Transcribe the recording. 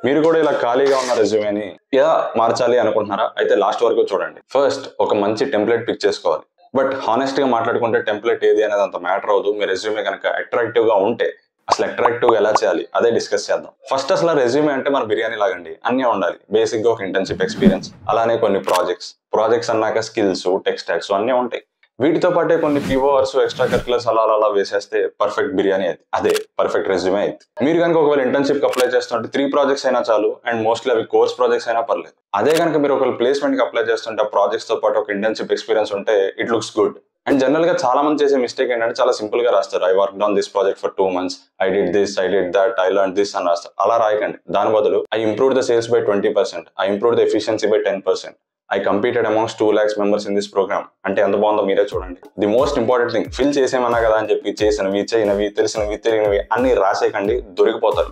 మీరు కూడా ఇలా ఖాళీగా ఉన్న రెజ్యూమేని ఇలా మార్చాలి అనుకుంటున్నారా? అయితే లాస్ట్ వరకు చూడండి. ఫస్ట్ ఒక మంచి టెంప్లెట్ పిక్ చేసుకోవాలి. బట్ హానెస్ట్ గా మాట్లాడుకుంటే టెంప్లెట్ ఏది అనేది అంత మ్యాటర్ అవ్వదు. మీ రెజ్యూమే కనుక అట్రాక్టివ్ గా ఉంటే. అసలు అట్రాక్టివ్ ఎలా చేయాలి అదే డిస్కస్ చేద్దాం. ఫస్ట్ అసలు రెజ్యూమే అంటే మన బిర్యానీ లాగండి, అన్నీ ఉండాలి. బేసిక్ గా ఒక ఇంటర్న్షిప్ ఎక్స్పీరియన్స్, అలానే కొన్ని ప్రాజెక్ట్స్ అన్నాక స్కిల్స్, టెక్ స్టాక్స్ అన్నీ ఉంటాయి. వీటితో పాటే కొన్ని పీఓఆర్స్, ఎక్స్ట్రా కరికులర్స్ అలా వేసేస్తే పర్ఫెక్ట్ బిర్యానీ అయితే అదే పర్ఫెక్ట్ రెజ్యూమే అయితే. మీరు కనుక ఒకవేళ ఇంటర్న్షిప్ అప్లై చేస్తుంటే 3 ప్రాజెక్ట్స్ అయినా చాలు, అండ్ మోస్ట్లీ అవి కోర్స్ ప్రాజెక్ట్స్ అయినా పర్లేదు. అదే కనుక మీరు ఒకవేళ ప్లేస్మెంట్ కి అప్లై చేస్తుంటే ఆ ప్రాజెక్ట్స్ తో పాటు ఒక ఇంటర్న్షిప్ ఎక్స్పీరియన్స్ ఉంటే it looks good. And general గా చాలా మంది చేసే మిస్టేక్ ఏంటంటే చాలా సింపుల్ గా రాస్తారు. I work on this project for 2 months, I did this, I did that, I learn this అని రాస్తారు. అలా రాయకండి. దాని బదులు I improve the sales by 20%, I improve the efficiency by 10%, I competed amongst 2 lakhs members in this program. అంటే ఎంత బాగుందో మీరే చూడండి. The most important thing, fill చేసేమన్నా కదా అని చెప్పి చేసినవి, చేయనవి, తెలిసినవి, తెలియనివి అన్ని రాసేకండి, దొరికిపోతారు.